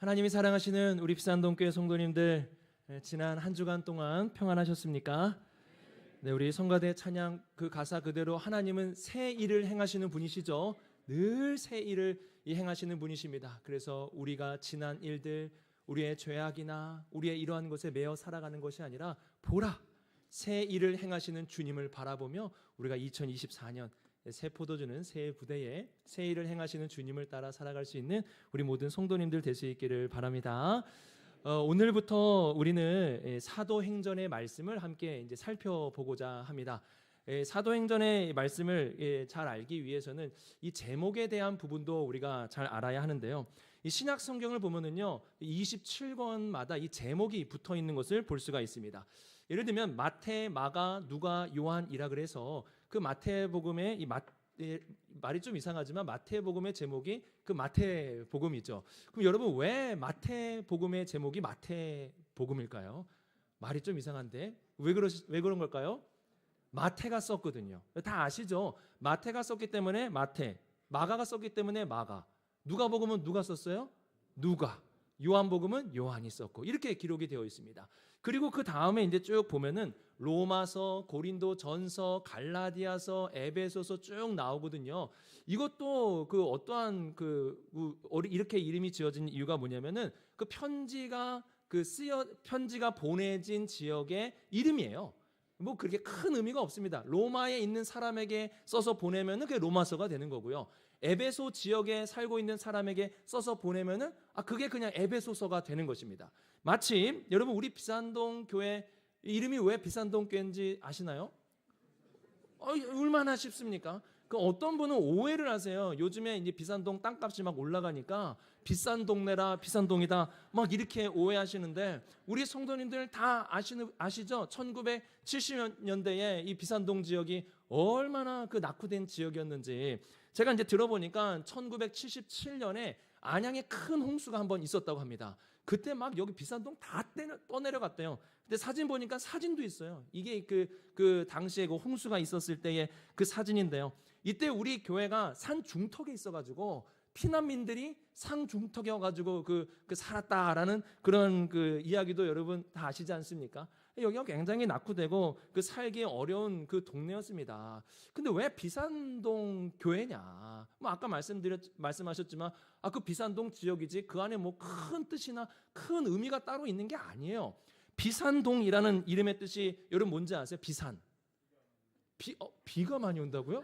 하나님이 사랑하시는 우리 비산동교회 성도님들, 지난 한 주간 동안 평안하셨습니까? 네, 우리 성가대 찬양 그 가사 그대로 하나님은 새 일을 행하시는 분이시죠. 늘 새 일을 행하시는 분이십니다. 그래서 우리가 지난 일들, 우리의 죄악이나 우리의 이러한 것에 매여 살아가는 것이 아니라 보라, 새 일을 행하시는 주님을 바라보며 우리가 2024년 새 포도주는 새 부대에 새 일을 행하시는 주님을 따라 살아갈 수 있는 우리 모든 성도님들 될 수 있기를 바랍니다. 오늘부터 우리는 사도행전의 말씀을 함께 이제 살펴보고자 합니다. 사도행전의 말씀을 잘 알기 위해서는 이 제목에 대한 부분도 우리가 잘 알아야 하는데요. 이 신약 성경을 보면은요, 27권마다 이 제목이 붙어 있는 것을 볼 수가 있습니다. 예를 들면 마태, 마가, 누가, 요한이라 그래서 그 마태복음의 말이 좀 이상하지만 마태복음의 제목이 그 마태복음이죠. 그럼 여러분 왜 마태복음의 제목이 마태복음일까요? 말이 좀 이상한데 왜 그런 걸까요? 마태가 썼거든요. 다 아시죠? 마태가 썼기 때문에 마태, 마가가 썼기 때문에 마가, 누가복음은 누가 썼어요? 누가, 요한복음은 요한이 썼고 이렇게 기록이 되어 있습니다. 그리고 그 다음에 이제 쭉 보면은 로마서, 고린도전서, 갈라디아서, 에베소서 쭉 나오거든요. 이것도 그 어떠한 이렇게 이름이 지어진 이유가 뭐냐면은 그 편지가 보내진 지역의 이름이에요. 뭐 그렇게 큰 의미가 없습니다. 로마에 있는 사람에게 써서 보내면은 그게 로마서가 되는 거고요. 에베소 지역에 살고 있는 사람에게 써서 보내면은 그게 그냥 에베소서가 되는 것입니다. 마침 여러분 우리 비산동 교회 이름이 왜 비산동 교회인지 아시나요? 얼마나 쉽습니까? 그 어떤 분은 오해를 하세요. 요즘에 이제 비산동 땅값이 막 올라가니까 비싼 동네라 비산동이다 막 이렇게 오해하시는데 우리 성도님들 다 아시죠? 1970년대에 이 비산동 지역이 얼마나 그 낙후된 지역이었는지 제가 이제 들어보니까 1977년에 안양에 큰 홍수가 한번 있었다고 합니다. 그때 막 여기 비산동 다 떠내려갔대요. 근데 사진 보니까 사진도 있어요. 이게 그 당시에 그 홍수가 있었을 때의 그 사진인데요. 이때 우리 교회가 산 중턱에 있어가지고 피난민들이 산 중턱에 와가지고 그 살았다라는 그런 그 이야기도 여러분 다 아시지 않습니까? 여기가 굉장히 낙후되고 그 살기 어려운 그 동네였습니다. 근데 왜 비산동 교회냐? 뭐 아까 말씀하셨지만 그 비산동 지역이지 그 안에 뭐 큰 뜻이나 큰 의미가 따로 있는 게 아니에요. 비산동이라는 이름의 뜻이 여러분 뭔지 아세요? 비산. 비가 많이 온다고요?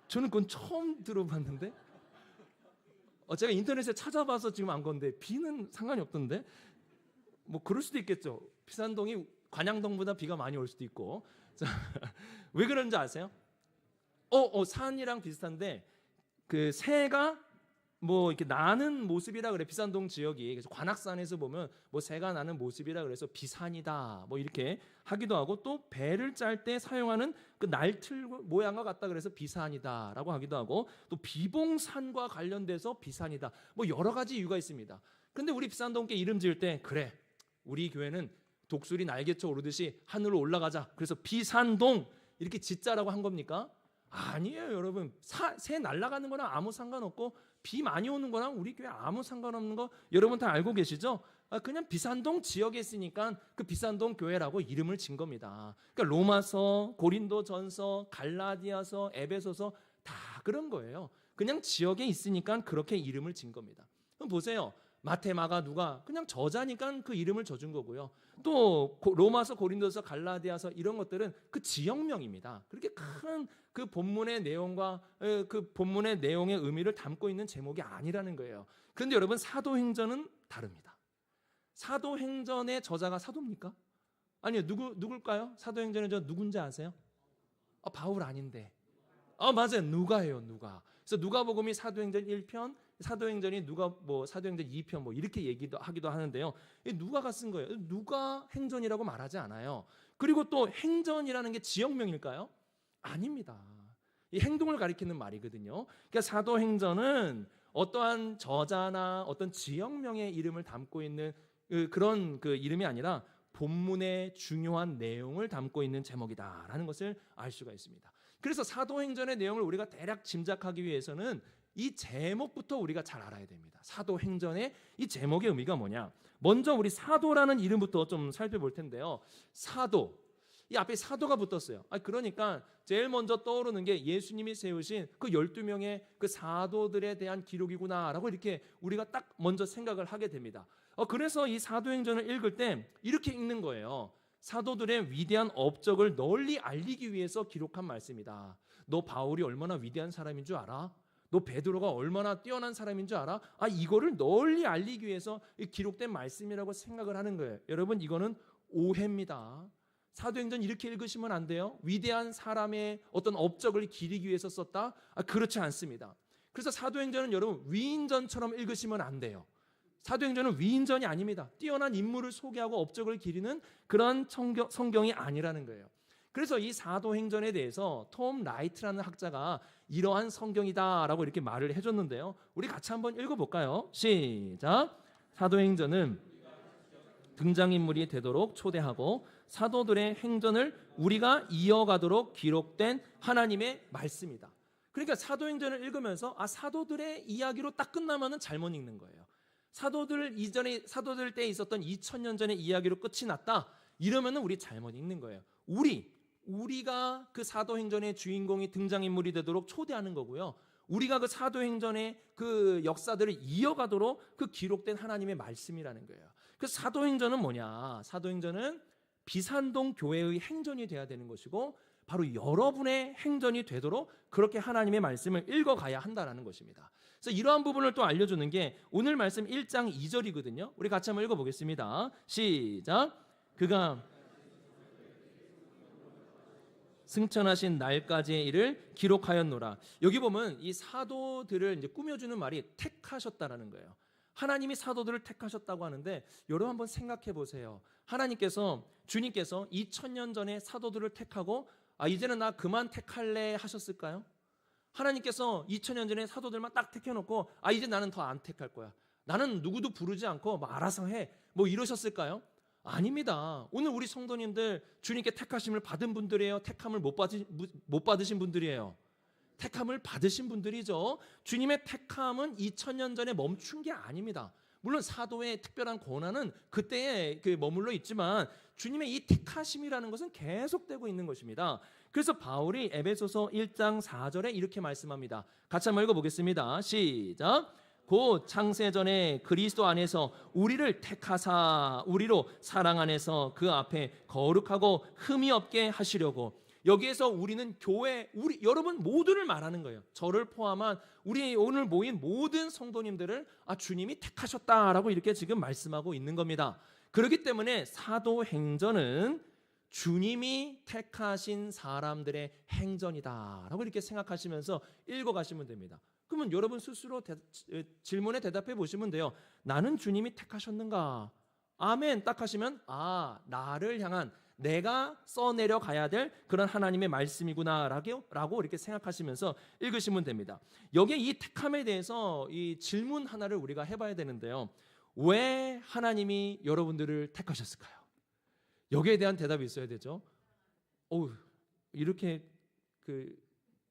저는 그건 처음 들어봤는데. 제가 인터넷에 찾아봐서 지금 안 건데 비는 상관이 없던데. 뭐 그럴 수도 있겠죠. 비산동이 관양동보다 비가 많이 올 수도 있고. 자, 왜 그런지 아세요? 산이랑 비슷한데 그 새가 뭐 이렇게 나는 모습이라 그래. 비산동 지역이 그래서 관악산에서 보면 뭐 새가 나는 모습이라 그래서 비산이다 뭐 이렇게 하기도 하고 또 배를 짤 때 사용하는 그 날틀 모양과 같다 그래서 비산이다라고 하기도 하고 또 비봉산과 관련돼서 비산이다 뭐 여러 가지 이유가 있습니다. 근데 우리 비산동께 이름 지을 때 그래 우리 교회는 독수리 날개쳐 오르듯이 하늘로 올라가자 그래서 비산동 이렇게 짓자라고 한 겁니까? 아니에요 여러분. 새 날아가는 거랑 아무 상관없고 비 많이 오는 거랑 우리 교회 아무 상관없는 거 여러분 다 알고 계시죠? 그냥 비산동 지역에 있으니까 그 비산동 교회라고 이름을 진 겁니다. 그러니까 로마서, 고린도전서, 갈라디아서, 에베소서 다 그런 거예요. 그냥 지역에 있으니까 그렇게 이름을 진 겁니다. 그럼 보세요. 마태, 마가, 누가 그냥 저자니까 그 이름을 져준 거고요. 또 로마서, 고린도서, 갈라디아서 이런 것들은 그 지역명입니다. 그렇게 큰 그 본문의 내용과 그 본문의 내용의 의미를 담고 있는 제목이 아니라는 거예요. 그런데 여러분 사도행전은 다릅니다. 사도행전의 저자가 사도입니까? 아니요. 누굴까요? 사도행전의 저자 누군지 아세요? 바울 아닌데. 맞아요. 누가예요. 누가. 그래서 누가복음이 사도행전 1편, 사도행전이 사도행전 2편 뭐 이렇게 얘기도 하기도 하는데요. 누가가 쓴 거예요. 누가 행전이라고 말하지 않아요. 그리고 또 행전이라는 게 지역명일까요? 아닙니다. 이 행동을 가리키는 말이거든요. 그러니까 사도행전은 어떠한 저자나 어떤 지역명의 이름을 담고 있는 그런 이름이 아니라 본문의 중요한 내용을 담고 있는 제목이다라는 것을 알 수가 있습니다. 그래서 사도행전의 내용을 우리가 대략 짐작하기 위해서는 이 제목부터 우리가 잘 알아야 됩니다. 사도행전의 이 제목의 의미가 뭐냐? 먼저 우리 사도라는 이름부터 좀 살펴볼 텐데요. 사도, 이 앞에 사도가 붙었어요. 그러니까 제일 먼저 떠오르는 게 예수님이 세우신 그 12명의 그 사도들에 대한 기록이구나라고 이렇게 우리가 딱 먼저 생각을 하게 됩니다. 그래서 이 사도행전을 읽을 때 이렇게 읽는 거예요. 사도들의 위대한 업적을 널리 알리기 위해서 기록한 말씀이다. 너 바울이 얼마나 위대한 사람인 줄 알아? 너 베드로가 얼마나 뛰어난 사람인 줄 알아? 이거를 널리 알리기 위해서 기록된 말씀이라고 생각을 하는 거예요. 여러분, 이거는 오해입니다. 사도행전 이렇게 읽으시면 안 돼요. 위대한 사람의 어떤 업적을 기리기 위해서 썼다? 그렇지 않습니다. 그래서 사도행전은 여러분 위인전처럼 읽으시면 안 돼요. 사도행전은 위인전이 아닙니다. 뛰어난 인물을 소개하고 업적을 기리는 그런 성경이 아니라는 거예요. 그래서 이 사도행전에 대해서 톰 라이트라는 학자가 이러한 성경이다라고 이렇게 말을 해줬는데요. 우리 같이 한번 읽어볼까요? 시작. 사도행전은 등장인물이 되도록 초대하고 사도들의 행전을 우리가 이어가도록 기록된 하나님의 말씀이다. 그러니까 사도행전을 읽으면서 사도들의 이야기로 딱 끝나면은 잘못 읽는 거예요. 사도들 때에 있었던 2000년 전의 이야기로 끝이 났다. 이러면은 우리 잘못 읽는 거예요. 우리가 그 사도행전의 주인공이 등장인물이 되도록 초대하는 거고요. 우리가 그 사도행전의 그 역사들을 이어가도록 그 기록된 하나님의 말씀이라는 거예요. 그 사도행전은 뭐냐? 사도행전은 비산동 교회의 행전이 돼야 되는 것이고 바로 여러분의 행전이 되도록 그렇게 하나님의 말씀을 읽어가야 한다는 것입니다. 그래서 이러한 부분을 또 알려주는 게 오늘 말씀 1장 2절이거든요. 우리 같이 한번 읽어보겠습니다. 시작. 그가 승천하신 날까지의 일을 기록하였노라. 여기 보면 이 사도들을 이제 꾸며주는 말이 택하셨다라는 거예요. 하나님이 사도들을 택하셨다고 하는데 여러분 한번 생각해 보세요. 주님께서 2000년 전에 사도들을 택하고 이제는 나 그만 택할래 하셨을까요? 하나님께서 2000년 전에 사도들만 딱 택해놓고 이제 나는 더 안 택할 거야. 나는 누구도 부르지 않고 알아서 해. 이러셨을까요? 아닙니다. 오늘 우리 성도님들 주님께 택하심을 받은 분들이에요? 택함을 못 받으신 분들이에요? 택함을 받으신 분들이죠. 주님의 택함은 2000년 전에 멈춘 게 아닙니다. 물론 사도의 특별한 권한은 그때에 머물러 있지만 주님의 이 택하심이라는 것은 계속되고 있는 것입니다. 그래서 바울이 에베소서 1장 4절에 이렇게 말씀합니다. 같이 한번 읽어보겠습니다. 시작. 곧 창세전에 그리스도 안에서 우리를 택하사 우리로 사랑 안에서 그 앞에 거룩하고 흠이 없게 하시려고. 여기에서 우리는 교회, 여러분 모두를 말하는 거예요. 저를 포함한 우리 오늘 모인 모든 성도님들을 주님이 택하셨다라고 이렇게 지금 말씀하고 있는 겁니다. 그렇기 때문에 사도행전은 주님이 택하신 사람들의 행전이다라고 이렇게 생각하시면서 읽어가시면 됩니다. 그러면 여러분 스스로 질문에 대답해 보시면 돼요. 나는 주님이 택하셨는가? 아멘 딱 하시면 나를 향한 내가 써내려 가야 될 그런 하나님의 말씀이구나라고 이렇게 생각하시면서 읽으시면 됩니다. 여기에 이 택함에 대해서 이 질문 하나를 우리가 해봐야 되는데요. 왜 하나님이 여러분들을 택하셨을까요? 여기에 대한 대답이 있어야 되죠. 이렇게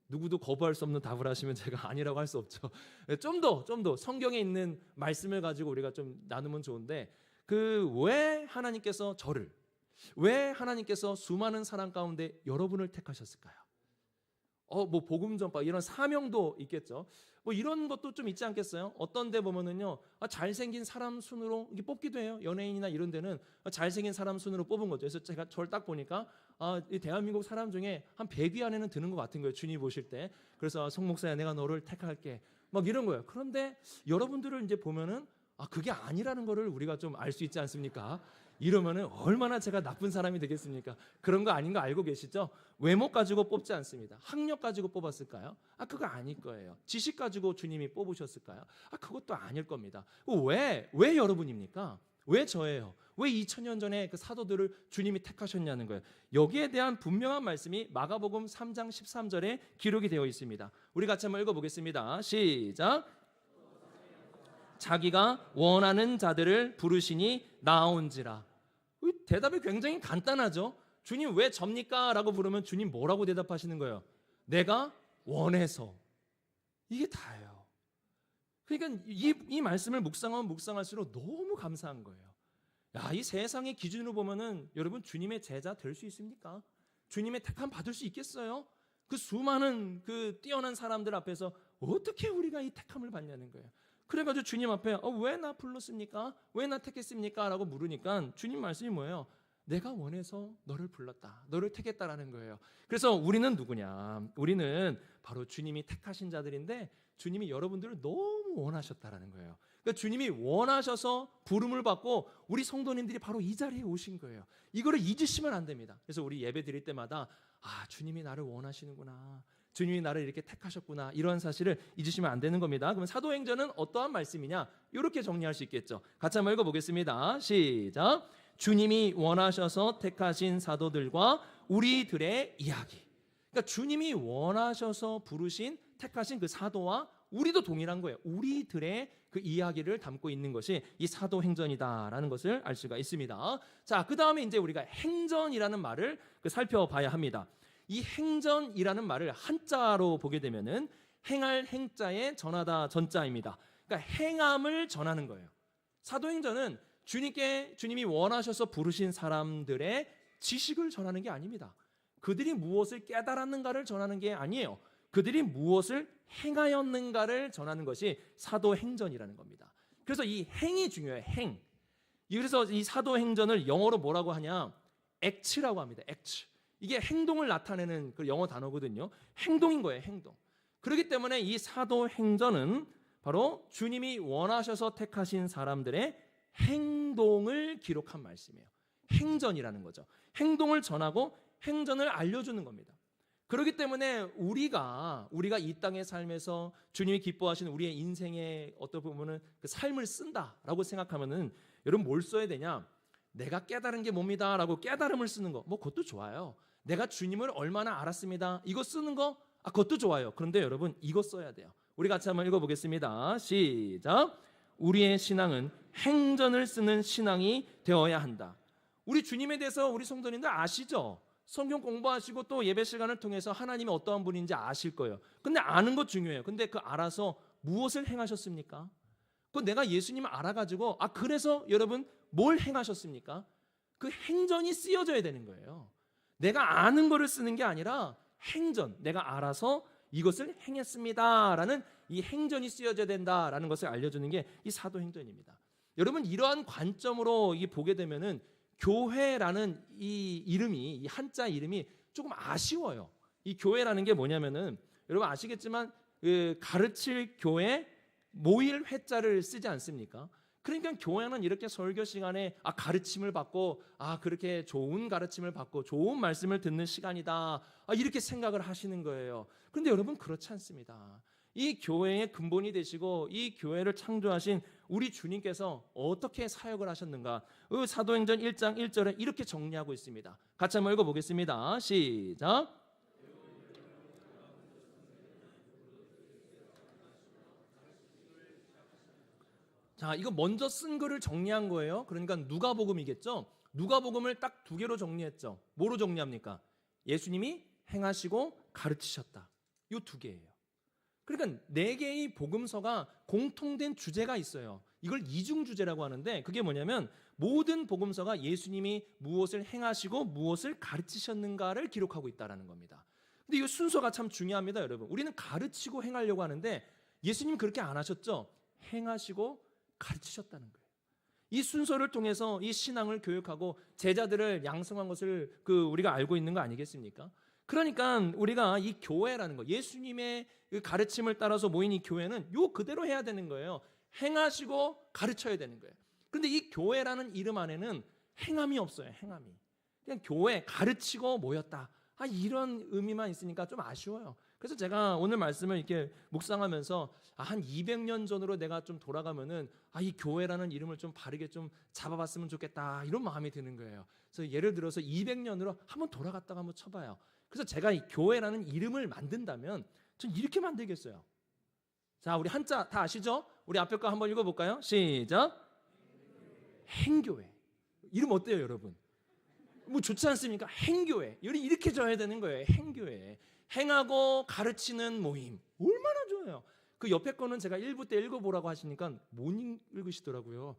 누구도 거부할 수 없는 답을 하시면 제가 아니라고 할 수 없죠. 좀 더 성경에 있는 말씀을 가지고 우리가 좀 나누면 좋은데 왜 하나님께서 왜 하나님께서 수많은 사람 가운데 여러분을 택하셨을까요? 복음 전파 이런 사명도 있겠죠. 이런 것도 좀 있지 않겠어요? 어떤 데 보면은요, 잘생긴 사람 순으로 뽑기도 해요. 연예인이나 이런 데는 잘생긴 사람 순으로 뽑은 거죠. 그래서 제가 저를 딱 보니까 이 대한민국 사람 중에 한 100위 안에는 드는 것 같은 거예요. 주님 보실 때. 그래서 송 목사야, 내가 너를 택할게. 이런 거예요. 그런데 여러분들을 이제 보면은 그게 아니라는 거를 우리가 좀 알 수 있지 않습니까? 이러면은 얼마나 제가 나쁜 사람이 되겠습니까? 그런 거 아닌 거 알고 계시죠? 외모 가지고 뽑지 않습니다. 학력 가지고 뽑았을까요? 그거 아닐 거예요. 지식 가지고 주님이 뽑으셨을까요? 그것도 아닐 겁니다. 왜 여러분입니까? 왜 저예요? 왜 2000년 전에 그 사도들을 주님이 택하셨냐는 거예요. 여기에 대한 분명한 말씀이 마가복음 3장 13절에 기록이 되어 있습니다. 우리 같이 한번 읽어보겠습니다. 시작. 자기가 원하는 자들을 부르시니 나온지라. 대답이 굉장히 간단하죠. 주님 왜 접니까? 라고 부르면 주님 뭐라고 대답하시는 거예요? 내가 원해서. 이게 다예요. 그러니까 이 말씀을 묵상하면 묵상할수록 너무 감사한 거예요. 야, 이 세상의 기준으로 보면은 여러분 주님의 제자 될 수 있습니까? 주님의 택함 받을 수 있겠어요? 그 수많은 그 뛰어난 사람들 앞에서 어떻게 우리가 이 택함을 받냐는 거예요. 그래가지고 주님 앞에 왜 나 불렀습니까? 왜 나 택했습니까? 라고 물으니까 주님 말씀이 뭐예요? 내가 원해서 너를 불렀다. 너를 택했다라는 거예요. 그래서 우리는 누구냐? 우리는 바로 주님이 택하신 자들인데 주님이 여러분들을 너무 원하셨다라는 거예요. 그러니까 주님이 원하셔서 부름을 받고 우리 성도님들이 바로 이 자리에 오신 거예요. 이거를 잊으시면 안 됩니다. 그래서 우리 예배 드릴 때마다 주님이 나를 원하시는구나. 주님이 나를 이렇게 택하셨구나. 이런 사실을 잊으시면 안 되는 겁니다. 그럼 사도행전은 어떠한 말씀이냐? 이렇게 정리할 수 있겠죠. 같이 한번 읽어보겠습니다. 시작. 주님이 원하셔서 택하신 사도들과 우리들의 이야기. 그러니까 주님이 원하셔서 부르신 택하신 그 사도와 우리도 동일한 거예요. 우리들의 그 이야기를 담고 있는 것이 이 사도행전이다라는 것을 알 수가 있습니다. 자, 그 다음에 이제 우리가 행전이라는 말을 살펴봐야 합니다. 이 행전이라는 말을 한자로 보게 되면은 행할 행자의 전하다 전자입니다. 그러니까 행함을 전하는 거예요. 사도행전은 주님이 원하셔서 부르신 사람들의 지식을 전하는 게 아닙니다. 그들이 무엇을 깨달았는가를 전하는 게 아니에요. 그들이 무엇을 행하였는가를 전하는 것이 사도행전이라는 겁니다. 그래서 이 행이 중요해요. 행. 그래서 이 사도행전을 영어로 뭐라고 하냐? act라고 합니다. act. 이게 행동을 나타내는 그 영어 단어거든요. 행동인 거예요. 행동. 그렇기 때문에 이 사도행전은 바로 주님이 원하셔서 택하신 사람들의 행동을 기록한 말씀이에요. 행전이라는 거죠. 행동을 전하고 행전을 알려주는 겁니다. 그렇기 때문에 우리가 이 땅의 삶에서 주님이 기뻐하시는 우리의 인생의 어떤 부분은 그 삶을 쓴다라고 생각하면은 여러분 뭘 써야 되냐? 내가 깨달은 게 뭡니다라고 깨달음을 쓰는 거, 그것도 좋아요. 내가 주님을 얼마나 알았습니다. 이거 쓰는 거, 그것도 좋아요. 그런데 여러분 이거 써야 돼요. 우리 같이 한번 읽어보겠습니다. 시작. 우리의 신앙은 행전을 쓰는 신앙이 되어야 한다. 우리 주님에 대해서 우리 성도님들 아시죠? 성경 공부하시고 또 예배 시간을 통해서 하나님이 어떠한 분인지 아실 거예요. 근데 아는 것 중요해요. 근데 그 알아서 무엇을 행하셨습니까? 그 내가 예수님을 알아가지고 그래서 여러분 뭘 행하셨습니까? 그 행전이 쓰여져야 되는 거예요. 내가 아는 거를 쓰는 게 아니라 행전, 내가 알아서 이것을 행했습니다라는 이 행전이 쓰여져야 된다라는 것을 알려주는 게 이 사도행전입니다. 여러분 이러한 관점으로 보게 되면은 교회라는 이 이름이, 이 한자 이름이 조금 아쉬워요. 이 교회라는 게 뭐냐면은 여러분 아시겠지만 가르칠 교회 모일 회자를 쓰지 않습니까? 그러니까 교회는 이렇게 설교 시간에 가르침을 받고 그렇게 좋은 가르침을 받고 좋은 말씀을 듣는 시간이다 이렇게 생각을 하시는 거예요. 그런데 여러분 그렇지 않습니다. 이 교회의 근본이 되시고 이 교회를 창조하신 우리 주님께서 어떻게 사역을 하셨는가? 사도행전 1장 1절에 이렇게 정리하고 있습니다. 같이 한번 읽어보겠습니다. 시작. 자, 이거 먼저 쓴 글을 정리한 거예요. 그러니까 누가복음이겠죠. 누가복음을 딱 두 개로 정리했죠. 뭐로 정리합니까? 예수님이 행하시고 가르치셨다. 이 두 개예요. 그러니까 네 개의 복음서가 공통된 주제가 있어요. 이걸 이중주제라고 하는데 그게 뭐냐면 모든 복음서가 예수님이 무엇을 행하시고 무엇을 가르치셨는가를 기록하고 있다는 겁니다. 근데 이 순서가 참 중요합니다, 여러분. 우리는 가르치고 행하려고 하는데 예수님 그렇게 안 하셨죠? 행하시고 가르치셨다는 거예요. 이 순서를 통해서 이 신앙을 교육하고 제자들을 양성한 것을 우리가 알고 있는 거 아니겠습니까? 그러니까 우리가 이 교회라는 거, 예수님의 그 가르침을 따라서 모인 이 교회는 요 그대로 해야 되는 거예요. 행하시고 가르쳐야 되는 거예요. 그런데 이 교회라는 이름 안에는 행함이 없어요. 행함이. 그냥 교회, 가르치고 모였다. 이런 의미만 있으니까 좀 아쉬워요. 그래서 제가 오늘 말씀을 이렇게 묵상하면서 한 200년 전으로 내가 좀 돌아가면은 이 교회라는 이름을 좀 바르게 좀 잡아봤으면 좋겠다 이런 마음이 드는 거예요. 그래서 예를 들어서 200년으로 한번 돌아갔다가 한번 쳐봐요. 그래서 제가 이 교회라는 이름을 만든다면 전 이렇게 만들겠어요. 자, 우리 한자 다 아시죠? 우리 앞에 거 한번 읽어볼까요? 시작. 행교회. 이름 어때요, 여러분? 좋지 않습니까? 행교회. 이렇게 져야 되는 거예요. 행교회. 행하고 가르치는 모임. 얼마나 좋아요. 그 옆에 거는 제가 1부 때 읽어보라고 하시니까 못 읽으시더라고요.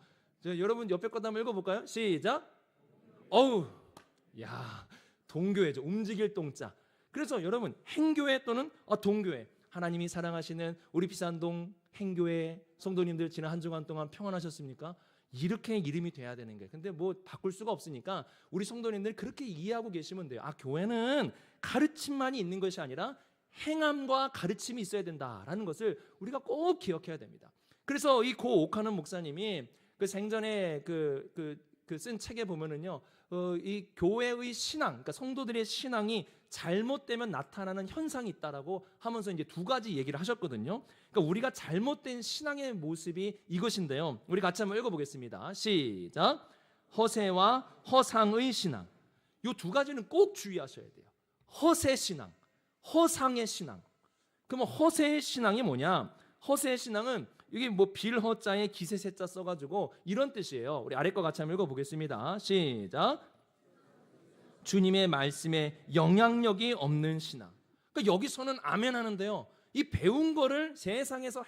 여러분 옆에 거도 한번 읽어볼까요? 시작. 어우, 야, 동교회죠. 움직일 동자. 그래서 여러분 행교회 또는 동교회, 하나님이 사랑하시는 우리 비산동 행교회 성도님들 지난 한 주간 동안 평안하셨습니까? 이렇게 이름이 돼야 되는 거예요. 근데 뭐 바꿀 수가 없으니까 우리 성도님들 그렇게 이해하고 계시면 돼요. 교회는 가르침만이 있는 것이 아니라 행함과 가르침이 있어야 된다라는 것을 우리가 꼭 기억해야 됩니다. 그래서 이 고 오카는 목사님이 그 생전에 쓴 책에 보면은요, 이 교회의 신앙, 그러니까 성도들의 신앙이 잘못되면 나타나는 현상이 있다라고 하면서 이제 두 가지 얘기를 하셨거든요. 그러니까 우리가 잘못된 신앙의 모습이 이것인데요. 우리 같이 한번 읽어보겠습니다. 시작. 허세와 허상의 신앙. 이 두 가지는 꼭 주의하셔야 돼요. 허세 신앙, 허상의 신앙. 그러면 허세의 신앙이 뭐냐? 허세의 신앙은 이게 뭐 빌허자에 기세세자 써가지고 이런 뜻이에요. 우리 아래 거 같이 한번 읽어보겠습니다. 시작. 주님의 말씀에 영향력이 없는 신앙. 그러니까 여기서는 아멘 하는데요, 이 배운 거를 세상에서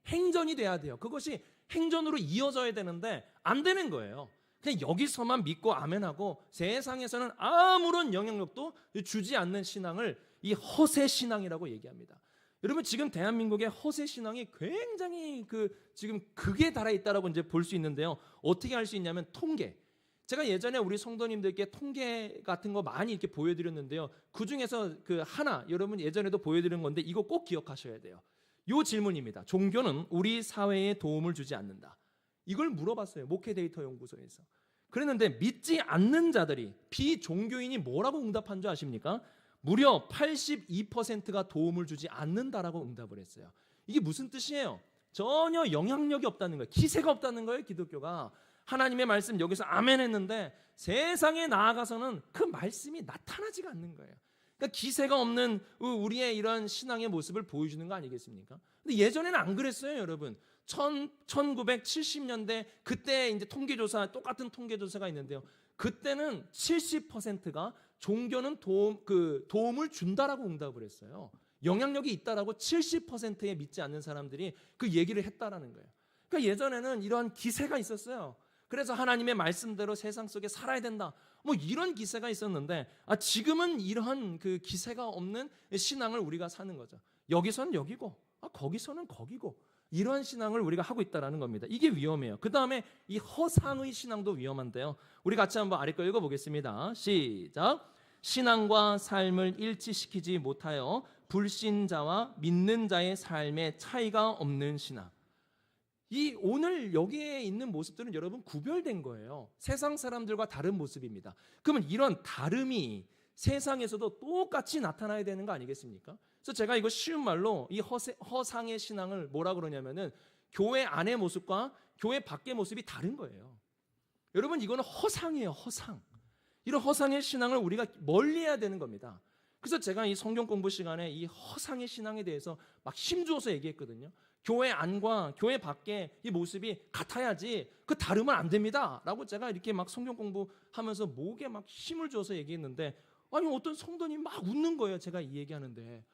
행전이 돼야 돼요. 그것이 행전으로 이어져야 되는데 안 되는 거예요. 그냥 여기서만 믿고 아멘하고 세상에서는 아무런 영향력도 주지 않는 신앙을 이 허세 신앙이라고 얘기합니다. 여러분 지금 대한민국의 허세 신앙이 굉장히 지금 극에 달해 있다라고 이제 볼 수 있는데요. 어떻게 할 수 있냐면 통계. 제가 예전에 우리 성도님들께 통계 같은 거 많이 이렇게 보여드렸는데요. 그 중에서 하나 여러분 예전에도 보여드린 건데 이거 꼭 기억하셔야 돼요. 이 질문입니다. 종교는 우리 사회에 도움을 주지 않는다. 이걸 물어봤어요. 목회 데이터 연구소에서. 그랬는데 믿지 않는 자들이 비종교인이 뭐라고 응답한 줄 아십니까? 무려 82%가 도움을 주지 않는다라고 응답을 했어요. 이게 무슨 뜻이에요? 전혀 영향력이 없다는 거예요. 기세가 없다는 거예요. 기독교가. 하나님의 말씀 여기서 아멘 했는데 세상에 나아가서는 그 말씀이 나타나지가 않는 거예요. 그러니까 기세가 없는 우리의 이런 신앙의 모습을 보여주는 거 아니겠습니까? 근데 예전에는 안 그랬어요, 여러분. 1970년대 그때 이제 통계조사, 똑같은 통계조사가 있는데요. 그때는 70%가 종교는 도움을 준다라고 응답을 했어요. 영향력이 있다라고 70%에 믿지 않는 사람들이 그 얘기를 했다라는 거예요. 그러니까 예전에는 이러한 기세가 있었어요. 그래서 하나님의 말씀대로 세상 속에 살아야 된다. 뭐 이런 기세가 있었는데 지금은 이러한 기세가 없는 신앙을 우리가 사는 거죠. 여기서는 여기고 거기서는 거기고 이러한 신앙을 우리가 하고 있다는 겁니다. 이게 위험해요. 그 다음에 이 허상의 신앙도 위험한데요. 우리 같이 한번 아래 거 읽어보겠습니다. 시작. 신앙과 삶을 일치시키지 못하여 불신자와 믿는 자의 삶에 차이가 없는 신앙. 이 오늘 여기에 있는 모습들은 여러분 구별된 거예요. 세상 사람들과 다른 모습입니다. 그러면 이런 다름이 세상에서도 똑같이 나타나야 되는 거 아니겠습니까? 그래서 제가 이거 쉬운 말로 이 허상의 신앙을 뭐라 그러냐면은 교회 안의 모습과 교회 밖의 모습이 다른 거예요. 여러분 이거는 허상이에요. 허상. 이런 허상의 신앙을 우리가 멀리해야 되는 겁니다. 그래서 제가 이 성경 공부 시간에 이 허상의 신앙에 대해서 막 힘주어서 얘기했거든요. 교회 안과 교회 밖의 이 모습이 같아야지 다르면 안 됩니다 라고 제가 이렇게 막 성경 공부하면서 목에 막 힘을 줘서 얘기했는데 아니 어떤 성도님 막 웃는 거예요. 제가 이 얘기하는데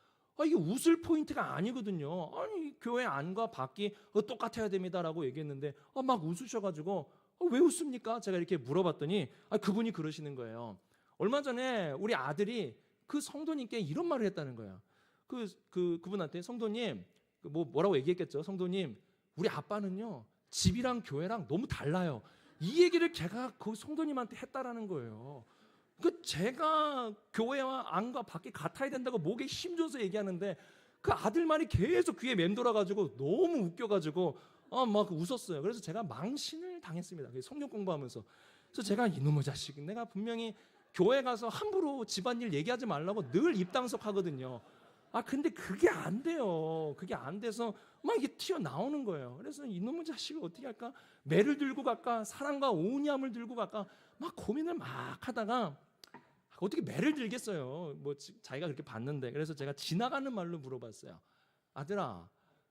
이게 웃을 포인트가 아니거든요. 아니 교회 안과 밖이 똑같아야 됩니다 라고 얘기했는데 막 웃으셔가지고 왜 웃습니까? 제가 이렇게 물어봤더니 그분이 그러시는 거예요. 얼마 전에 우리 아들이 그 성도님께 이런 말을 했다는 거예요. 그분한테 성도님 뭐라고 얘기했겠죠. 성도님 우리 아빠는요 집이랑 교회랑 너무 달라요. 이 얘기를 제가 그 성도님한테 했다라는 거예요. 제가 교회와 안과 밖이 같아야 된다고 목에 힘줘서 얘기하는데 그 아들 말이 계속 귀에 맴돌아가지고 너무 웃겨가지고 막 웃었어요. 그래서 제가 망신을 당했습니다. 성경 공부하면서. 그래서 제가 이놈의 자식, 내가 분명히 교회 가서 함부로 집안일 얘기하지 말라고 늘 입당석하거든요. 근데 그게 안 돼요. 그게 안 돼서 막 이게 튀어나오는 거예요. 그래서 이놈의 자식을 어떻게 할까? 매를 들고 갈까? 사랑과 온유함을 들고 갈까? 막 고민을 막 하다가 어떻게 매를 들겠어요. 뭐 자기가 그렇게 봤는데. 그래서 제가 지나가는 말로 물어봤어요. 아들아,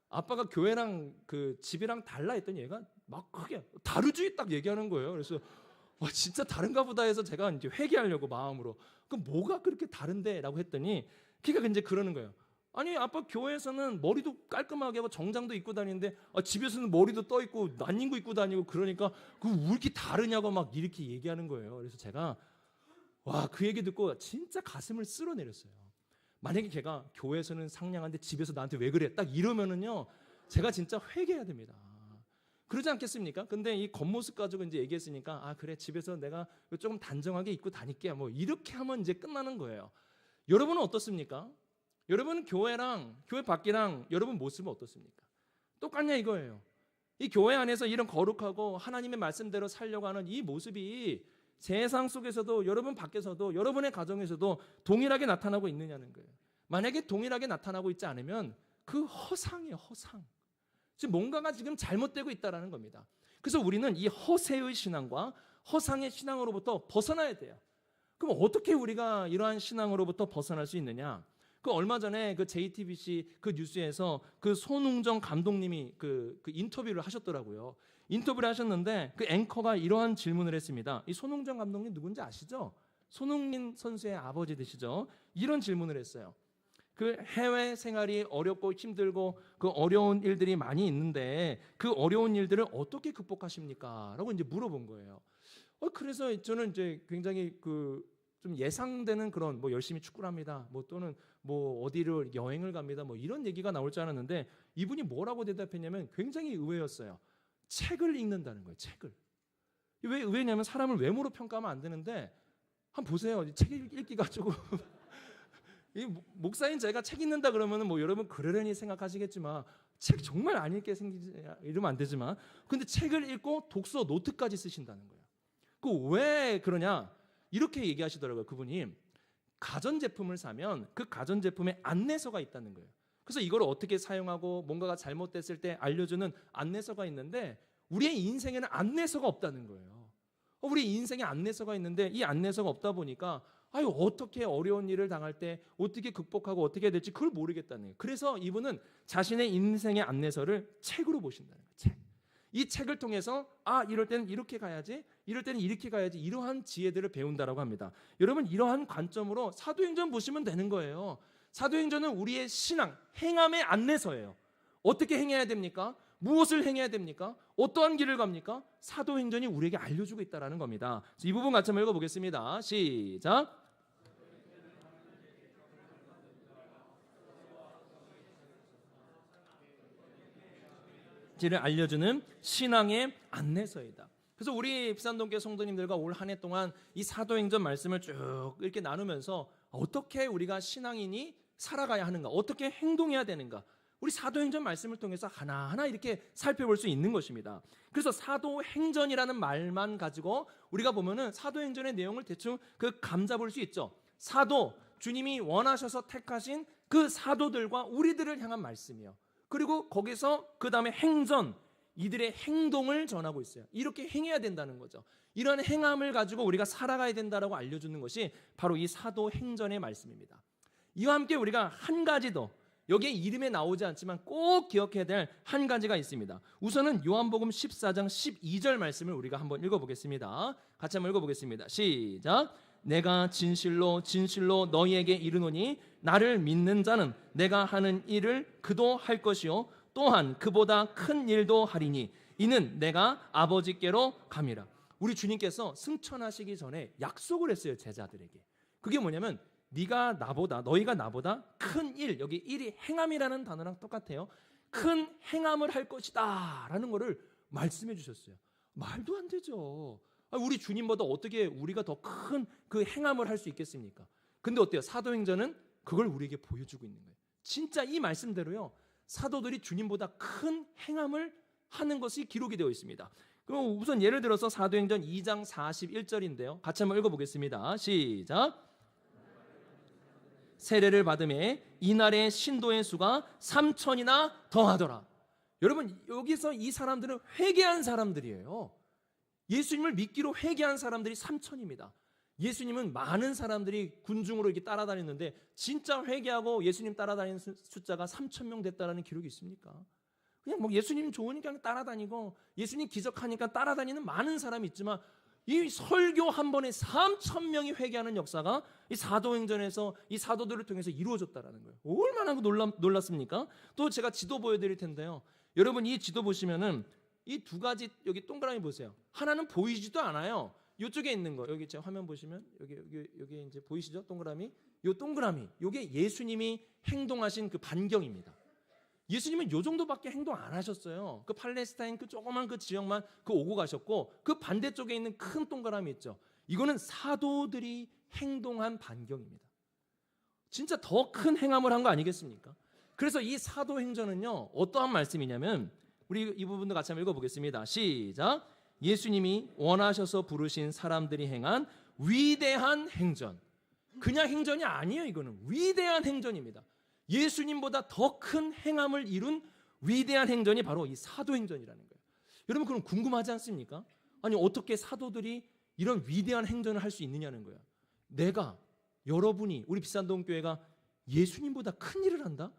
아빠가 교회랑 집이랑 달라 했더니 얘가 막 크게 다르지 딱 얘기하는 거예요. 그래서 진짜 다른가 보다 해서 제가 이제 회개하려고 마음으로 그럼 뭐가 그렇게 다른데? 라고 했더니 걔가 이제 그러는 거예요. 아니 아빠 교회에서는 머리도 깔끔하게 하고 정장도 입고 다니는데 집에서는 머리도 떠 있고 난닝구 입고 다니고 그러니까 그 왜 이렇게 다르냐고 막 이렇게 얘기하는 거예요. 그래서 제가 와, 그 얘기 듣고 진짜 가슴을 쓸어내렸어요. 만약에 걔가 교회에서는 상냥한데 집에서 나한테 왜 그래? 딱 이러면은요, 제가 진짜 회개해야 됩니다. 그러지 않겠습니까? 근데 이 겉모습 가지고 이제 얘기했으니까 그래 집에서 내가 조금 단정하게 입고 다닐게 뭐 이렇게 하면 이제 끝나는 거예요. 여러분은 어떻습니까? 여러분 교회랑 교회 밖이랑 여러분 모습은 어떻습니까? 똑같냐 이거예요. 이 교회 안에서 이런 거룩하고 하나님의 말씀대로 살려고 하는 이 모습이 세상 속에서도 여러분 밖에서도 여러분의 가정에서도 동일하게 나타나고 있느냐는 거예요. 만약에 동일하게 나타나고 있지 않으면 그 허상이에요. 허상. 지금 뭔가가 지금 잘못되고 있다는 겁니다. 그래서 우리는 이 허세의 신앙과 허상의 신앙으로부터 벗어나야 돼요. 그럼 어떻게 우리가 이러한 신앙으로부터 벗어날 수 있느냐? 그 얼마 전에 그 JTBC 그 뉴스에서 그 손웅정 감독님이 그 인터뷰를 하셨더라고요. 인터뷰를 하셨는데 그 앵커가 이러한 질문을 했습니다. 이 손웅정 감독님 누군지 아시죠? 손흥민 선수의 아버지 되시죠? 이런 질문을 했어요. 그 해외 생활이 어렵고 힘들고 그 어려운 일들이 많이 있는데 그 어려운 일들을 어떻게 극복하십니까? 라고 이제 물어본 거예요. 그래서 저는 이제 굉장히 좀 예상되는 그런 뭐 열심히 축구를 합니다. 뭐 또는 뭐 어디를 여행을 갑니다. 뭐 이런 얘기가 나올 줄 알았는데 이분이 뭐라고 대답했냐면 굉장히 의외였어요. 책을 읽는다는 거예요. 책을. 왜 의외냐면 사람을 외모로 평가하면 안 되는데 한번 보세요. 책 읽기 가지고 이 목사인 제가 책 읽는다 그러면은 뭐 여러분 그러려니 생각하시겠지만 책 정말 안 읽게 생기지 이러면 안 되지만 근데 책을 읽고 독서 노트까지 쓰신다는 거예요. 그 왜 그러냐? 이렇게 얘기하시더라고요. 그분이 가전제품을 사면 그 가전제품에 안내서가 있다는 거예요. 그래서 이걸 어떻게 사용하고 뭔가가 잘못됐을 때 알려주는 안내서가 있는데 우리의 인생에는 안내서가 없다는 거예요. 우리 인생에 안내서가 있는데 이 안내서가 없다 보니까 어떻게 어려운 일을 당할 때 어떻게 극복하고 어떻게 해야 될지 그걸 모르겠다는 거예요. 그래서 이분은 자신의 인생의 안내서를 책으로 보신다는 거예요. 책. 이 책을 통해서 이럴 때는 이렇게 가야지, 이럴 때는 이렇게 가야지 이러한 지혜들을 배운다라고 합니다. 여러분 이러한 관점으로 사도행전 보시면 되는 거예요. 사도행전은 우리의 신앙, 행함의 안내서예요. 어떻게 행해야 됩니까? 무엇을 행해야 됩니까? 어떠한 길을 갑니까? 사도행전이 우리에게 알려주고 있다는 겁니다. 이 부분 같이 한번 읽어보겠습니다. 시작. 지를 알려주는 신앙의 안내서이다. 그래서 우리 비산동교회 성도님들과 올 한 해 동안 이 사도행전 말씀을 쭉 이렇게 나누면서 어떻게 우리가 신앙인이 살아가야 하는가, 어떻게 행동해야 되는가, 우리 사도행전 말씀을 통해서 하나하나 이렇게 살펴볼 수 있는 것입니다. 그래서 사도행전이라는 말만 가지고 우리가 보면은 사도행전의 내용을 대충 감잡을 수 있죠. 사도, 주님이 원하셔서 택하신 그 사도들과 우리들을 향한 말씀이요. 그리고 거기서 그 다음에 행전, 이들의 행동을 전하고 있어요. 이렇게 행해야 된다는 거죠. 이런 행함을 가지고 우리가 살아가야 된다라고 알려주는 것이 바로 이 사도행전의 말씀입니다. 이와 함께 우리가 한 가지 더, 여기에 이름에 나오지 않지만 꼭 기억해야 될 한 가지가 있습니다. 우선은 요한복음 14장 12절 말씀을 우리가 한번 읽어보겠습니다. 같이 한번 읽어보겠습니다. 시작. 내가 진실로 진실로 너희에게 이르노니 나를 믿는 자는 내가 하는 일을 그도 할 것이요 또한 그보다 큰 일도 하리니 이는 내가 아버지께로 감이라. 우리 주님께서 승천하시기 전에 약속을 했어요. 제자들에게. 그게 뭐냐면 너희가 나보다 큰 일, 여기 일이 행함이라는 단어랑 똑같아요. 큰 행함을 할 것이다 라는 거를 말씀해 주셨어요. 말도 안 되죠. 우리 주님보다 어떻게 우리가 더 큰 그 행함을 할 수 있겠습니까? 근데 어때요? 사도행전은 그걸 우리에게 보여주고 있는 거예요. 진짜 이 말씀대로요. 사도들이 주님보다 큰 행함을 하는 것이 기록이 되어 있습니다. 그럼 우선 예를 들어서 사도행전 2장 41절인데요. 같이 한번 읽어보겠습니다. 시작. 세례를 받음에 이날의 신도의 수가 3,000이나 더하더라. 여러분 여기서 이 사람들은 회개한 사람들이에요. 예수님을 믿기로 회개한 사람들이 3,000입니다. 예수님은 많은 사람들이 군중으로 이렇게 따라다녔는데 진짜 회개하고 예수님 따라다니는 숫자가 3,000명 됐다라는 기록이 있습니까? 그냥 뭐 예수님 좋으니까 따라다니고 예수님 기적하니까 따라다니는 많은 사람이 있지만 이 설교 한 번에 3,000명이 회개하는 역사가 이 사도행전에서 이 사도들을 통해서 이루어졌다라는 거예요. 얼마나 놀랐습니까? 또 제가 지도 보여드릴 텐데요. 여러분 이 지도 보시면은 이 두 가지 여기 동그라미 보세요. 하나는 보이지도 않아요. 이쪽에 있는 거 여기 제가 화면 보시면 여기 이제 보이시죠? 동그라미. 요 동그라미 요게 예수님이 행동하신 그 반경입니다. 예수님은 요 정도밖에 행동 안 하셨어요. 그 팔레스타인 그 조그만 그 지역만 그 오고 가셨고 그 반대쪽에 있는 큰 동그라미 있죠. 이거는 사도들이 행동한 반경입니다. 진짜 더 큰 행함을 한 거 아니겠습니까? 그래서 이 사도행전은요 어떠한 말씀이냐면 우리 이 부분도 같이 한번 읽어보겠습니다. 시작. 예수님이 원하셔서 부르신 사람들이 행한 위대한 행전. 그냥 행전이 아니에요. 이거는 위대한 행전입니다. 예수님보다 더 큰 행함을 이룬 위대한 행전이 바로 이 사도행전이라는 거예요. 여러분 그럼 궁금하지 않습니까? 아니 어떻게 사도들이 이런 위대한 행전을 할 수 있느냐는 거예요. 내가 여러분이 우리 비산동교회가 예수님보다 큰 일을 한다?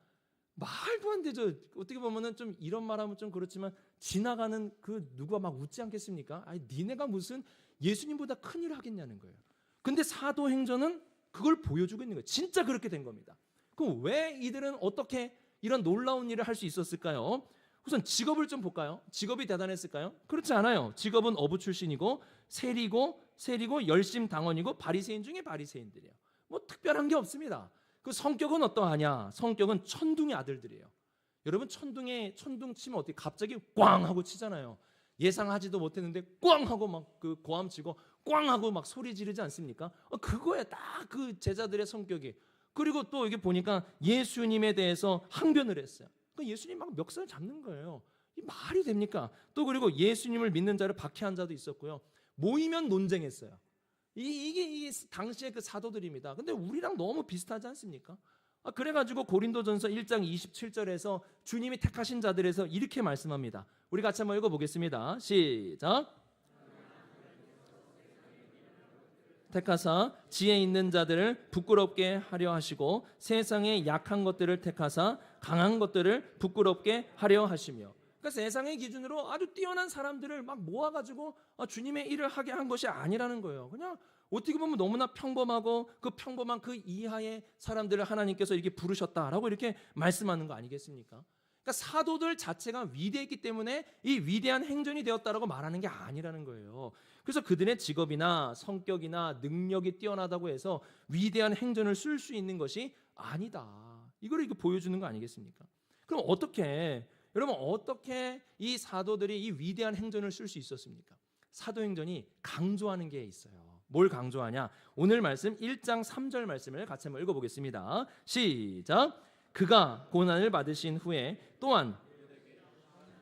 말도 안 되죠. 어떻게 보면은 좀 이런 말하면 좀 그렇지만 지나가는 그 누가 막 웃지 않겠습니까? 아니 니네가 무슨 예수님보다 큰 일을 하겠냐는 거예요. 근데 사도행전은 그걸 보여주고 있는 거예요. 진짜 그렇게 된 겁니다. 그럼 왜 이들은 어떻게 이런 놀라운 일을 할 수 있었을까요? 우선 직업을 좀 볼까요? 직업이 대단했을까요? 그렇지 않아요. 직업은 어부 출신이고 세리고 열심당원이고 바리새인 중에 바리새인들이에요. 뭐 특별한 게 없습니다. 그 성격은 어떠하냐? 성격은 천둥의 아들들이에요. 여러분 천둥 치면 어떻게 갑자기 꽝 하고 치잖아요. 예상하지도 못했는데 꽝 하고 막 그 고함 치고 꽝 하고 막 소리 지르지 않습니까? 그거야 딱 그 제자들의 성격이. 그리고 또 여기 보니까 예수님에 대해서 항변을 했어요. 그러니까 예수님 막 멱살 잡는 거예요. 이 말이 됩니까? 또 그리고 예수님을 믿는 자를 박해한 자도 있었고요. 모이면 논쟁했어요. 이게 당시의 그 사도들입니다. 근데 우리랑 너무 비슷하지 않습니까? 그래가지고 고린도전서 1장 27절에서 주님이 택하신 자들에서 이렇게 말씀합니다. 우리 같이 한번 읽어보겠습니다. 시작. 택하사 지혜 있는 자들을 부끄럽게 하려 하시고 세상의 약한 것들을 택하사 강한 것들을 부끄럽게 하려 하시며. 그러니까 세상의 기준으로 아주 뛰어난 사람들을 막 모아가지고 주님의 일을 하게 한 것이 아니라는 거예요. 그냥 어떻게 보면 너무나 평범하고 그 평범한 그 이하의 사람들을 하나님께서 이렇게 부르셨다라고 이렇게 말씀하는 거 아니겠습니까? 그러니까 사도들 자체가 위대했기 때문에 이 위대한 행전이 되었다라고 말하는 게 아니라는 거예요. 그래서 그들의 직업이나 성격이나 능력이 뛰어나다고 해서 위대한 행전을 쓸 수 있는 것이 아니다. 이걸 이렇게 보여주는 거 아니겠습니까? 그럼 여러분 어떻게 이 사도들이 이 위대한 행전을 쓸 수 있었습니까? 사도행전이 강조하는 게 있어요. 뭘 강조하냐? 오늘 말씀 1장 3절 말씀을 같이 한번 읽어보겠습니다. 시작. 그가 고난을 받으신 후에 또한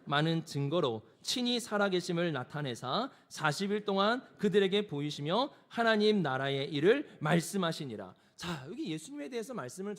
많은 증거로 친히 살아계심을 나타내사 40일 동안 그들에게 보이시며 하나님 나라의 일을 말씀하시니라. 자, 여기 예수님에 대해서 말씀을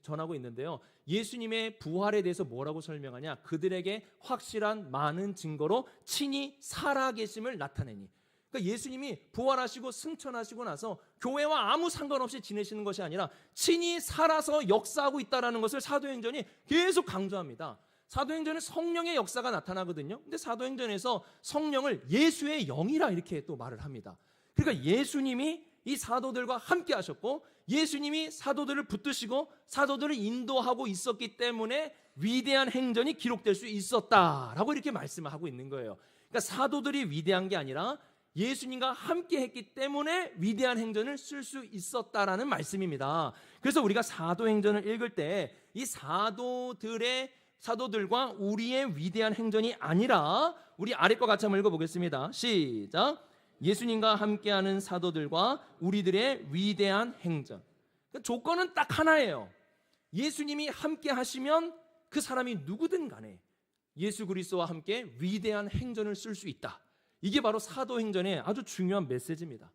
전하고 있는데요. 예수님의 부활에 대해서 뭐라고 설명하냐? 그들에게 확실한 많은 증거로 친히 살아계심을 나타내니. 그러니까 예수님이 부활하시고 승천하시고 나서 교회와 아무 상관없이 지내시는 것이 아니라 친히 살아서 역사하고 있다는 것을 사도행전이 계속 강조합니다. 사도행전은 성령의 역사가 나타나거든요. 근데 사도행전에서 성령을 예수의 영이라 이렇게 또 말을 합니다. 그러니까 예수님이 이 사도들과 함께 하셨고 예수님이 사도들을 붙드시고 사도들을 인도하고 있었기 때문에 위대한 행전이 기록될 수 있었다라고 이렇게 말씀을 하고 있는 거예요. 그러니까 사도들이 위대한 게 아니라 예수님과 함께 했기 때문에 위대한 행전을 쓸 수 있었다라는 말씀입니다. 그래서 우리가 사도행전을 읽을 때 이 사도들과 우리의 위대한 행전이 아니라 우리 아래 거 같이 한번 읽어보겠습니다. 시작. 예수님과 함께하는 사도들과 우리들의 위대한 행전. 그러니까 조건은 딱 하나예요. 예수님이 함께 하시면 그 사람이 누구든 간에 예수 그리스도와 함께 위대한 행전을 쓸 수 있다. 이게 바로 사도행전의 아주 중요한 메시지입니다.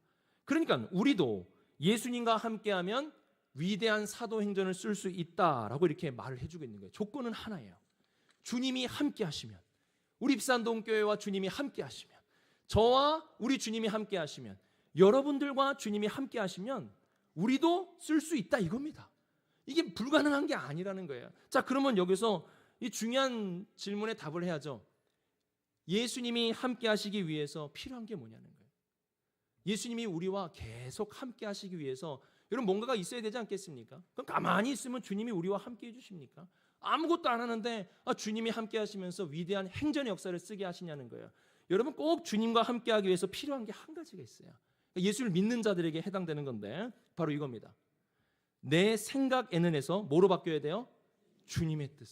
그러니까 우리도 예수님과 함께하면 위대한 사도행전을 쓸 수 있다라고 이렇게 말을 해주고 있는 거예요. 조건은 하나예요. 주님이 함께하시면, 우리 비산동교회와 주님이 함께하시면, 저와 우리 주님이 함께하시면, 여러분들과 주님이 함께하시면 우리도 쓸 수 있다 이겁니다. 이게 불가능한 게 아니라는 거예요. 자, 그러면 여기서 이 중요한 질문에 답을 해야죠. 예수님이 함께 하시기 위해서 필요한 게 뭐냐는 거예요. 예수님이 우리와 계속 함께 하시기 위해서 여러분 뭔가가 있어야 되지 않겠습니까? 그럼 가만히 있으면 주님이 우리와 함께 해주십니까? 아무것도 안 하는데 주님이 함께 하시면서 위대한 행전의 역사를 쓰게 하시냐는 거예요. 여러분 꼭 주님과 함께 하기 위해서 필요한 게 한 가지가 있어요. 예수를 믿는 자들에게 해당되는 건데 바로 이겁니다. 내 생각에는에서 뭐로 바뀌어야 돼요? 주님의 뜻.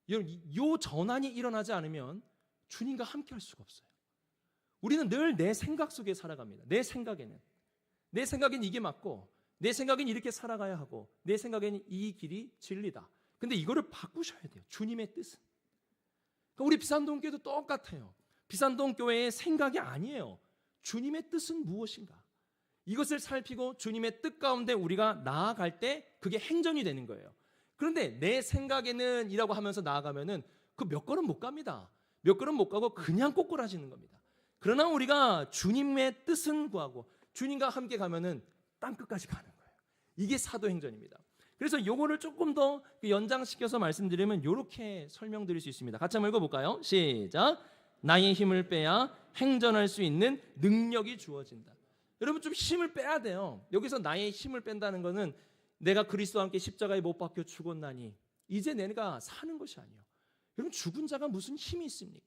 여러분 이 전환이 일어나지 않으면 주님과 함께 할 수가 없어요. 우리는 늘 내 생각 속에 살아갑니다. 내 생각에는 이게 맞고, 내 생각엔 이렇게 살아가야 하고, 내 생각에는 이 길이 진리다. 근데 이거를 바꾸셔야 돼요. 주님의 뜻은. 그러니까 우리 비산동 교회도 똑같아요. 비산동 교회의 생각이 아니에요. 주님의 뜻은 무엇인가? 이것을 살피고 주님의 뜻 가운데 우리가 나아갈 때 그게 행전이 되는 거예요. 그런데 내 생각에는 이라고 하면서 나아가면은 그 몇 걸음 못 갑니다. 몇 걸음 못 가고 그냥 꼬꾸라지는 겁니다. 그러나 우리가 주님의 뜻은 구하고 주님과 함께 가면은 땅 끝까지 가는 거예요. 이게 사도행전입니다. 그래서 요거를 조금 더 연장시켜서 말씀드리면 이렇게 설명드릴 수 있습니다. 같이 한번 읽어볼까요? 시작. 나의 힘을 빼야 행전할 수 있는 능력이 주어진다. 여러분 좀 힘을 빼야 돼요. 여기서 나의 힘을 뺀다는 것은 내가 그리스도와 함께 십자가에 못 박혀 죽었나니 이제 내가 사는 것이 아니에요. 여러분 죽은 자가 무슨 힘이 있습니까?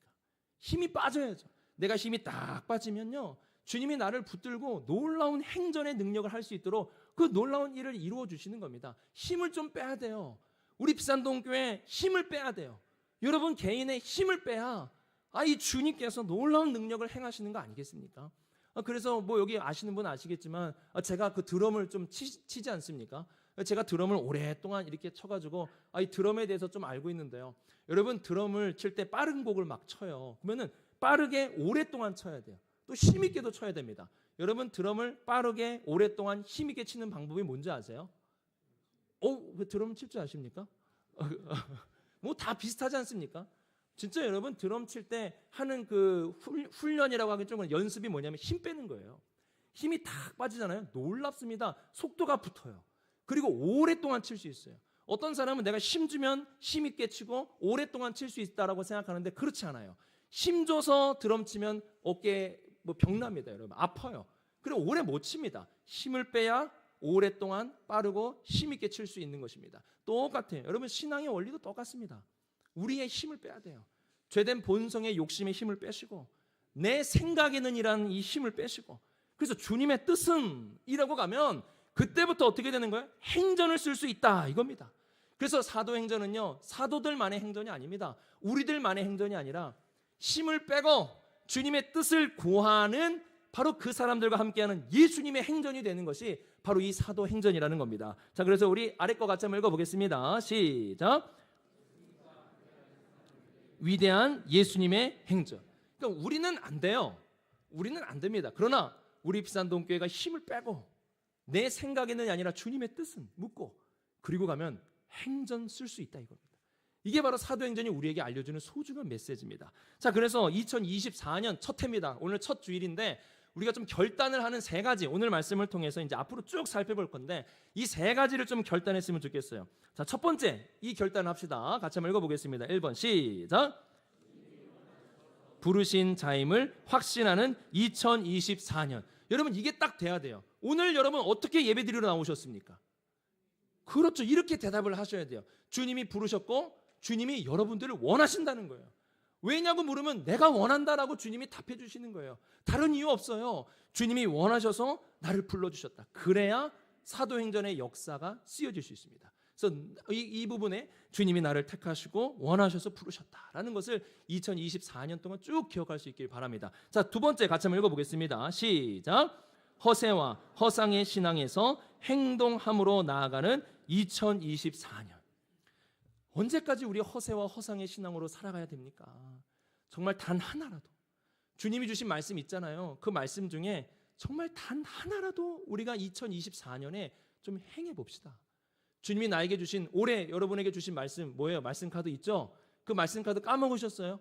힘이 빠져야죠. 내가 힘이 딱 빠지면요, 주님이 나를 붙들고 놀라운 행전의 능력을 할 수 있도록 그 놀라운 일을 이루어 주시는 겁니다. 힘을 좀 빼야 돼요. 우리 비산동 교회 힘을 빼야 돼요. 여러분 개인의 힘을 빼야 이 주님께서 놀라운 능력을 행하시는 거 아니겠습니까? 그래서 뭐 여기 아시는 분 아시겠지만 제가 그 드럼을 좀 치지 않습니까? 제가 드럼을 오랫동안 이렇게 쳐가지고 이 드럼에 대해서 좀 알고 있는데요. 여러분 드럼을 칠 때 빠른 곡을 막 쳐요. 그러면은 빠르게 오랫동안 쳐야 돼요. 또 힘있게도 쳐야 됩니다. 여러분 드럼을 빠르게 오랫동안 힘있게 치는 방법이 뭔지 아세요? 왜 드럼 칠 줄 아십니까? 뭐 다 비슷하지 않습니까? 진짜 여러분 드럼 칠 때 하는 그 훈련이라고 하기 좀 연습이 뭐냐면 힘 빼는 거예요. 힘이 탁 빠지잖아요. 놀랍습니다. 속도가 붙어요. 그리고 오랫동안 칠 수 있어요. 어떤 사람은 내가 힘 주면 힘있게 치고 오랫동안 칠 수 있다라고 생각하는데 그렇지 않아요. 힘 줘서 드럼 치면 어깨에 병납니다. 여러분 아파요. 그리고 오래 못 칩니다. 힘을 빼야 오랫동안 빠르고 힘있게 칠 수 있는 것입니다. 똑같아요. 여러분 신앙의 원리도 똑같습니다. 우리의 힘을 빼야 돼요. 죄된 본성의 욕심의 힘을 빼시고 내 생각에는 이라는 이 힘을 빼시고 그래서 주님의 뜻은 이라고 가면 그때부터 어떻게 되는 거예요? 행전을 쓸 수 있다 이겁니다. 그래서 사도행전은요 사도들만의 행전이 아닙니다. 우리들만의 행전이 아니라 힘을 빼고 주님의 뜻을 구하는 바로 그 사람들과 함께하는 예수님의 행전이 되는 것이 바로 이 사도행전이라는 겁니다. 자, 그래서 우리 아래 거 같이 한번 읽어보겠습니다. 시작. 위대한 예수님의 행전. 그러니까 우리는 안 돼요. 우리는 안 됩니다. 그러나 우리 비산동교회가 힘을 빼고 내 생각에는 아니라 주님의 뜻은 묻고 그리고 가면 행전 쓸 수 있다 이겁니다. 이게 바로 사도행전이 우리에게 알려주는 소중한 메시지입니다. 자, 그래서 2024년 첫 해입니다. 오늘 첫 주일인데 우리가 좀 결단을 하는 세 가지 오늘 말씀을 통해서 이제 앞으로 쭉 살펴볼 건데 이 세 가지를 좀 결단했으면 좋겠어요. 자, 첫 번째 이 결단을 합시다. 같이 한번 읽어보겠습니다. 1번 시작. 부르신 자임을 확신하는 2024년. 여러분 이게 딱 돼야 돼요. 오늘 여러분 어떻게 예배드리러 나오셨습니까? 그렇죠. 이렇게 대답을 하셔야 돼요. 주님이 부르셨고 주님이 여러분들을 원하신다는 거예요. 왜냐고 물으면 내가 원한다라고 주님이 답해 주시는 거예요. 다른 이유 없어요. 주님이 원하셔서 나를 불러주셨다. 그래야 사도행전의 역사가 쓰여질 수 있습니다. 그래서 이 부분에 주님이 나를 택하시고 원하셔서 부르셨다라는 것을 2024년 동안 쭉 기억할 수 있길 바랍니다. 자, 두 번째 같이 한번 읽어보겠습니다. 시작. 허세와 허상의 신앙에서 행동함으로 나아가는 2024년. 언제까지 우리 허세와 허상의 신앙으로 살아가야 됩니까? 정말 단 하나라도 주님이 주신 말씀 있잖아요. 그 말씀 중에 정말 단 하나라도 우리가 2024년에 좀 행해 봅시다. 주님이 나에게 주신 올해 여러분에게 주신 말씀 뭐예요? 말씀 카드 있죠? 그 말씀 카드 까먹으셨어요?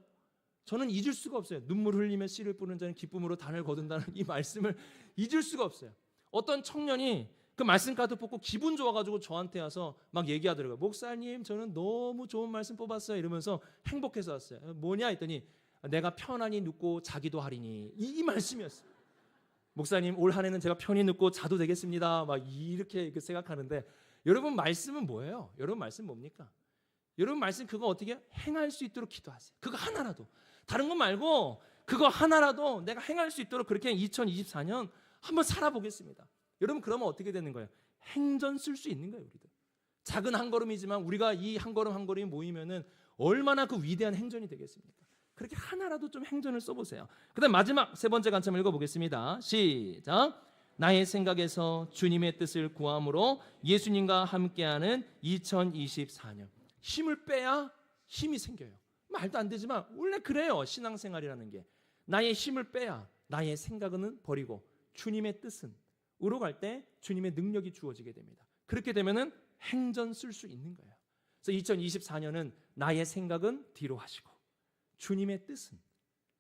저는 잊을 수가 없어요. 눈물 흘리며 씨를 뿌는 자는 기쁨으로 단을 거둔다는 이 말씀을 잊을 수가 없어요. 어떤 청년이 그 말씀 카드 뽑고 기분 좋아가지고 저한테 와서 막 얘기하더라고요. 목사님 저는 너무 좋은 말씀 뽑았어요 이러면서 행복해서 왔어요. 뭐냐 했더니 내가 편안히 눕고 자기도 하리니 이 말씀이었어요. 목사님 올 한 해는 제가 편히 눕고 자도 되겠습니다. 막 이렇게 생각하는데 여러분 말씀은 뭐예요? 여러분 말씀 뭡니까? 여러분 말씀 그거 어떻게 행할 수 있도록 기도하세요. 그거 하나라도. 다른 거 말고 그거 하나라도 내가 행할 수 있도록 그렇게 2024년 한번 살아보겠습니다. 여러분 그러면 어떻게 되는 거예요? 행전 쓸 수 있는 거예요. 우리도. 작은 한 걸음이지만 우리가 이 한 걸음 한 걸음이 모이면은 얼마나 그 위대한 행전이 되겠습니까? 그렇게 하나라도 좀 행전을 써보세요. 그다음 마지막 세 번째 관점 읽어보겠습니다. 시작. 나의 생각에서 주님의 뜻을 구함으로 예수님과 함께하는 2024년. 힘을 빼야 힘이 생겨요. 말도 안 되지만 원래 그래요. 신앙생활이라는 게. 나의 힘을 빼야 나의 생각은 버리고 주님의 뜻은 으로 갈 때 주님의 능력이 주어지게 됩니다. 그렇게 되면은 행전 쓸 수 있는 거예요. 그래서 2024년은 나의 생각은 뒤로 하시고 주님의 뜻은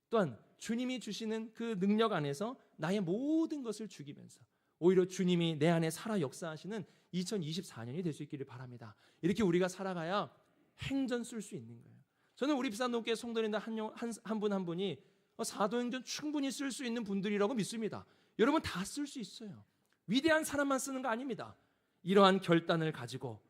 또한 주님이 주시는 그 능력 안에서 나의 모든 것을 죽이면서 오히려 주님이 내 안에 살아 역사하시는 2024년이 될 수 있기를 바랍니다. 이렇게 우리가 살아가야 행전 쓸 수 있는 거예요. 저는 우리 비산동교회 성도님들 한 분 한 분이 사도행전 충분히 쓸 수 있는 분들이라고 믿습니다. 여러분 다 쓸 수 있어요. 위대한 사람만 쓰는 거 아닙니다. 이러한 결단을 가지고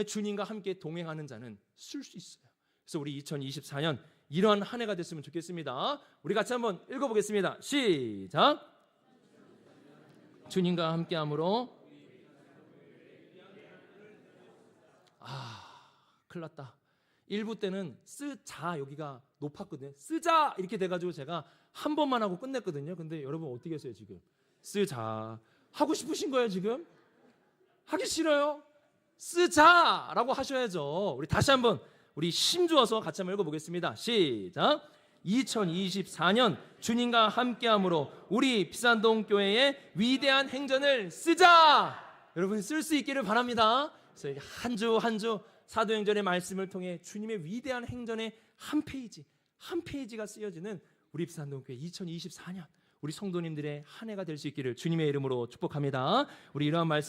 주님과 함께 동행하는 자는 쓸 수 있어요. 그래서 우리 2024년 이러한 한 해가 됐으면 좋겠습니다. 우리 같이 한번 읽어보겠습니다. 시작. 주님과 함께함으로 큰일 났다. 1부 때는 쓰자 여기가 높았거든요. 쓰자 이렇게 돼가지고 제가 한 번만 하고 끝냈거든요. 근데 여러분 어떻게 했어요 지금? 쓰자 하고 싶으신 거예요 지금? 하기 싫어요? 쓰자라고 하셔야죠. 우리 다시 한번 우리 힘 주어서 같이 한번 읽어보겠습니다. 시작. 2024년 주님과 함께함으로 우리 비산동 교회의 위대한 행전을 쓰자. 여러분 쓸 수 있기를 바랍니다. 그래서 한 주 한 주 사도행전의 말씀을 통해 주님의 위대한 행전의 한 페이지가 쓰여지는 우리 비산동 교회 2024년 우리 성도님들의 한 해가 될 수 있기를 주님의 이름으로 축복합니다. 우리 이러한 말씀